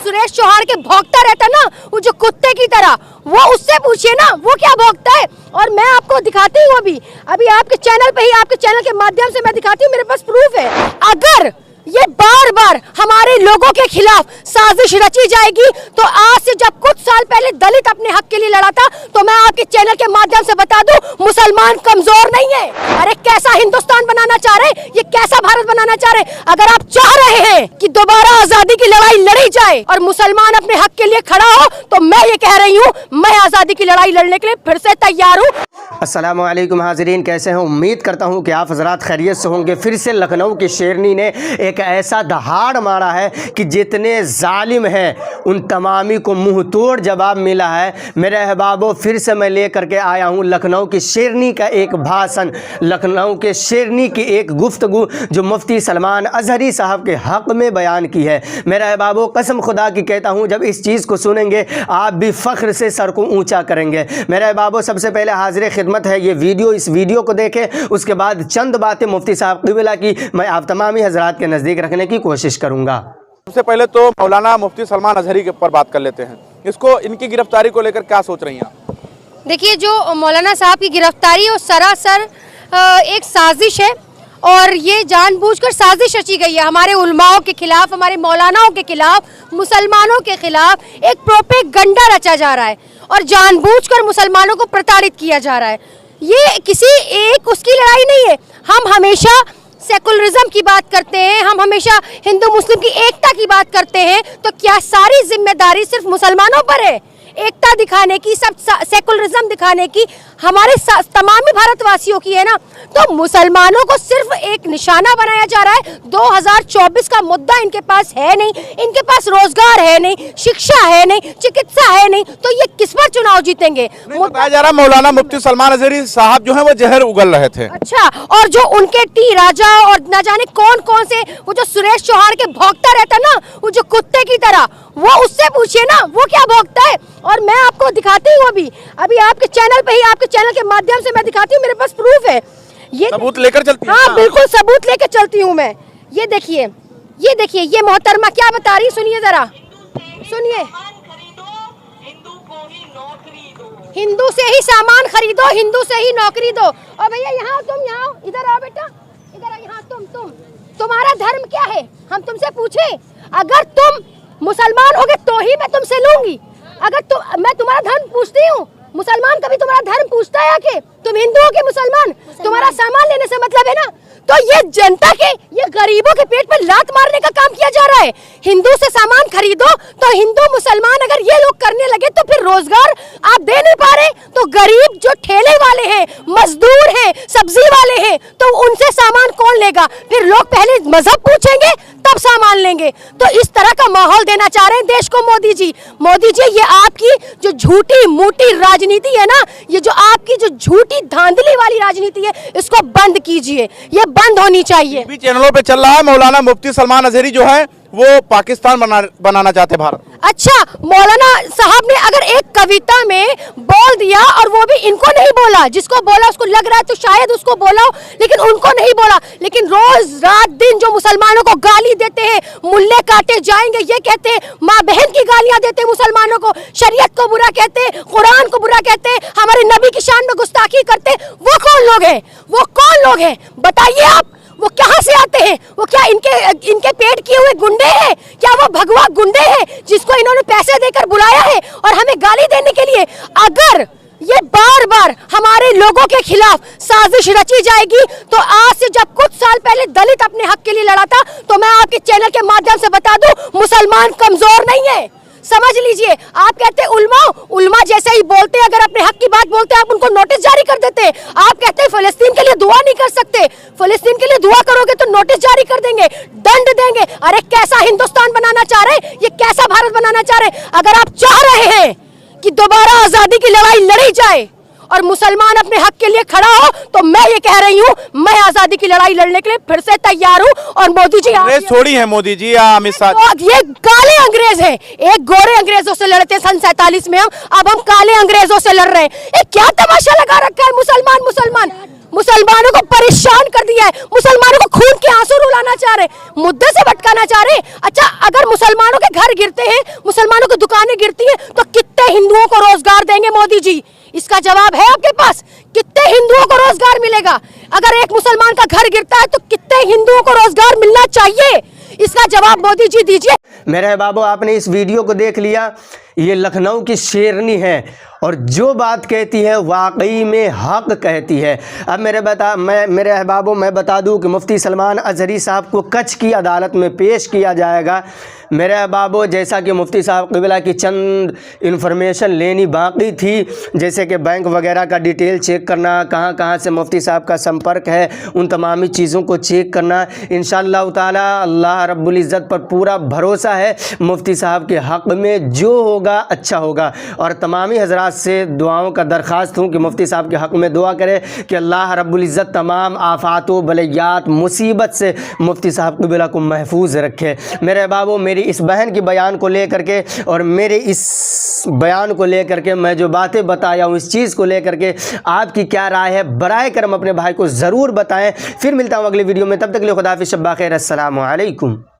सुरेश चौहान के भौंकता रहता ना, वो जो कुत्ते की तरह, वो उससे पूछिए ना वो क्या भौंकता है। और मैं आपको दिखाती हूँ अभी आपके चैनल पे ही, आपके चैनल के माध्यम से मैं दिखाती हूँ, मेरे पास प्रूफ है। अगर ये बार बार हमारे लोगों के खिलाफ साजिश रची जाएगी तो आज से जब कुछ साल पहले दलित अपने हक के लिए लड़ा था, तो मैं आपके चैनल के माध्यम से बता दूं, मुसलमान कमजोर नहीं है। अरे कैसा हिंदुस्तान बनाना चाह रहे, ये कैसा भारत बनाना चाह रहे। अगर आप चाह रहे हैं कि दोबारा आजादी की लड़ाई लड़ी जाए और मुसलमान अपने हक के लिए खड़ा हो, तो मैं ये कह रही हूँ, मैं आजादी की लड़ाई लड़ने के लिए फिर से तैयार हूँ। अस्सलाम वालेकुम हाज़रीन, कैसे हैं? उम्मीद करता हूं कि आप हज़रात खैरियत से होंगे। फिर से लखनऊ की शेरनी ने एक ऐसा दहाड़ मारा है कि जितने जालिम हैं उन तमामी को मुंह तोड़ जवाब मिला है। मेरे अहबाबों, फिर से मैं ले करके आया हूं लखनऊ की शेरनी का एक भाषण, लखनऊ के शेरनी की एक गुफ्तगू जो मुफ्ती सलमान अजहरी साहब के हक़ में बयान की है। मेरे अहबाबों, कसम खुदा की कहता हूँ, जब इस चीज़ को सुनेंगे आप भी फ़ख्र से सर को ऊँचा करेंगे। मेरे अहबाबों, सबसे पहले हाज़िर खिदमत है ये वीडियो, इस वीडियो को देखें, उसके बाद चंद बातें मुफ्ती साहब क़िबला की मैं आप तमामी हजरात के नज़दीक रखने की कोशिश करूँगा। सबसे पहले तो मौलाना मुफ्ती सलमान अजहरी के ऊपर बात कर लेते हैं। इसको, इनकी गिरफ्तारी को लेकर क्या सोच रही हैं आप? देखिए, जो मौलाना साहब की गिरफ्तारी वो सरासर एक साजिश है और ये जानबूझकर साजिश रची गई है हमारे उलमाओं के खिलाफ, हमारे मौलानाओं के खिलाफ, मुसलमानों के खिलाफ एक प्रोपेगंडा रचा जा रहा है और जानबूझकर मुसलमानों को प्रताड़ित किया जा रहा है। ये किसी एक उसकी लड़ाई नहीं है। हम हमेशा सेकुलरिज्म की बात करते हैं, हम हमेशा हिंदू मुस्लिम की एकता की बात करते हैं, तो क्या सारी जिम्मेदारी सिर्फ मुसलमानों पर है एकता दिखाने की, सब सेकुलरिज्म दिखाने की हमारे तमामी भारतवासियों की है ना? तो मुसलमानों को सिर्फ एक निशाना बनाया जा रहा है। 2024 का मुद्दा इनके पास है नहीं, इनके पास रोजगार है नहीं, शिक्षा है नहीं, चिकित्सा है नहीं, तो ये किस पर चुनाव जीतेंगे? बताया जा रहा मौलाना मुफ्ती सलमान अजहरी साहब जो है वो जहर उगल रहे थे। अच्छा, और जो उनके टी राजा और न जाने कौन कौन से, वो जो सुरेश चौहान के भौंकता रहता ना, वो जो कुत्ते की तरह, वो उससे पूछिए ना वो क्या भौंकता है। और मैं आपको दिखाती हूँ अभी आपके चैनल पे ही, आपके चैनल के माध्यम से मैं दिखाती हूँ, मेरे पास प्रूफ है। ये सबूत लेकर चलती हैं? हाँ बिल्कुल सबूत लेकर चलती हूँ मैं। ये देखिए, ये मोहतरमा क्या बता रही, सुनिए जरा, सुनिए। हिंदू से ही सामान खरीदो, हिंदू से ही नौकरी दो। और भैया यहाँ तुम, यहाँ इधर आओ बेटा, इधर यहाँ तुम्हारा धर्म क्या है? हम तुमसे पूछे, अगर तुम मुसलमान होगे तो ही मैं तुमसे लूंगी। अगर मैं तुम्हारा धर्म पूछती हूँ, मुसलमान कभी तुम्हारा धर्म पूछता है आके? तुम हिंदू हो के मुसलमान, तुम्हारा सामान लेने से मतलब है ना? तो ये जनता के, ये गरीबों के पेट पर लात मारने का काम किया जा रहा है। हिंदू से सामान खरीदो, तो हिंदू मुसलमान अगर ये लोग करने लगे तो फिर रोजगार आप दे नहीं पा रहे, तो गरीब जो ठेले वाले हैं, मजदूर हैं, सब्जी वाले हैं, तो उनसे सामान कौन लेगा? फिर लोग पहले मजहब पूछेंगे तब सामान लेंगे। तो इस तरह का माहौल देना चाह रहे हैं देश को मोदी जी। मोदी जी, ये आपकी जो झूठी मूठी राजनीति है ना, ये जो आपकी जो झूठी धांधली वाली राजनीति है, इसको बंद कीजिए, ये बंद होनी चाहिए। टीवी चैनलों पे चल रहा है मौलाना मुफ्ती सलमान अजहरी जो है वो पाकिस्तान बनाना चाहते भारत। अच्छा, मौलाना साहब ने अगर एक कविता में बोल दिया और वो भी इनको नहीं बोला, जिसको बोला उसको लग रहा है तो शायद उसको बोला हो, लेकिन उनको नहीं बोला। लेकिन रोज रात दिन जो मुसलमानों को गाली देते हैं, मुल्ले काटे जाएंगे ये कहते हैं, माँ बहन की गालियां देते हैं मुसलमानों को, शरीयत को बुरा कहते हैं, कुरान को बुरा कहते हैं, हमारे नबी की शान में गुस्ताखी करते हैं, वो कौन लोग हैं? वो कौन लोग हैं बताइए आप? वो कहाँ से आते हैं? वो क्या इनके पेट किए हुए गुंडे हैं? क्या वो भगवा गुंडे हैं जिसको इन्होंने पैसे देकर बुलाया है और हमें गाली देने के लिए? अगर ये बार बार हमारे लोगों के खिलाफ साजिश रची जाएगी तो आज से जब कुछ साल पहले दलित अपने हक के लिए लड़ा था, तो मैं आपके चैनल के माध्यम से बता दूं, मुसलमान कमजोर नहीं है, समझ लीजिए। आप कहते हैं उल्मा जैसे ही बोलते हैं, अगर अपने हक की बात बोलते हैं आप उनको नोटिस जारी कर देते हैं। आप कहते हैं फिलिस्तीन के लिए दुआ नहीं कर सकते, फिलिस्तीन के लिए दुआ करोगे तो नोटिस जारी कर देंगे, दंड देंगे। अरे कैसा हिंदुस्तान बनाना चाह रहे हैं, ये कैसा भारत बनाना चाह रहे हैं? अगर आप चाह रहे हैं कि दोबारा आजादी की लड़ाई लड़ी जाए और मुसलमान अपने हक के लिए खड़ा हो, तो मैं ये कह रही हूँ, मैं आजादी की लड़ाई लड़ने के लिए फिर से तैयार हूँ। और मोदी जी छोड़ी है, मोदी जी या अमित शाह, ये काले अंग्रेज हैं। एक गोरे अंग्रेजों से लड़ते सन 47 में, अब हम काले अंग्रेजों से लड़ रहे हैं। क्या तमाशा लगा रखा है मुसलमान मुसलमानों को परेशान कर दिया है, मुसलमानों को खून के आंसू रुलाना चाह रहे, मुद्दे से भटकाना चाह रहे। अच्छा, अगर मुसलमानों के घर गिरते हैं, मुसलमानों की दुकानें गिरती हैं, तो कितने हिंदुओं को रोजगार देंगे मोदी जी? इसका जवाब है आपके पास? कितने हिंदुओं को रोजगार मिलेगा? अगर एक मुसलमान का घर गिरता है तो कितने हिंदुओं को रोजगार मिलना चाहिए? इसका जवाब मोदी जी दीजिए। मेरे अहबाबो, आपने इस वीडियो को देख लिया। ये लखनऊ की शेरनी है और जो बात कहती है वाकई में हक कहती है। अब मेरे अहबाबों, मैं बता दूं कि मुफ्ती सलमान अजहरी साहब को कच्छ की अदालत में पेश किया जाएगा। मेरे अहबाबों, जैसा कि मुफ्ती साहब क़िबला की चंद इन्फॉर्मेशन लेनी बाकी थी, जैसे कि बैंक वगैरह का डिटेल चेक करना, कहाँ कहाँ से मुफ्ती साहब का संपर्क है, उन तमामी चीज़ों को चेक करना। इंशाअल्लाह ताला अल्लाह रब्बुल इज़्ज़त पर पूरा भरोसा है, मुफ्ती साहब के हक़ में जो होगा अच्छा होगा। और तमामी हज़रात से दुआओं का दरख्वास्त हूँ कि मुफ्ती साहब के हक़ में दुआ करें कि अल्लाह रब्बुल इज़्ज़त तमाम आफ़ात व बलियात मुसीबत से मुफ्ती साहब क़िबला को महफूज रखे। मेरे अहबाबों, मेरी इस बहन की बयान को लेकर के और मेरे इस बयान को लेकर के मैं जो बातें बताया हूँ, इस चीज़ को लेकर के आपकी क्या राय है? बराए करम अपने भाई को ज़रूर बताएं। फिर मिलता हूँ अगले वीडियो में, तब तक के लिए खुदा हाफ़िज़, शब्बा खैर, अस्सलामु अलैकुम।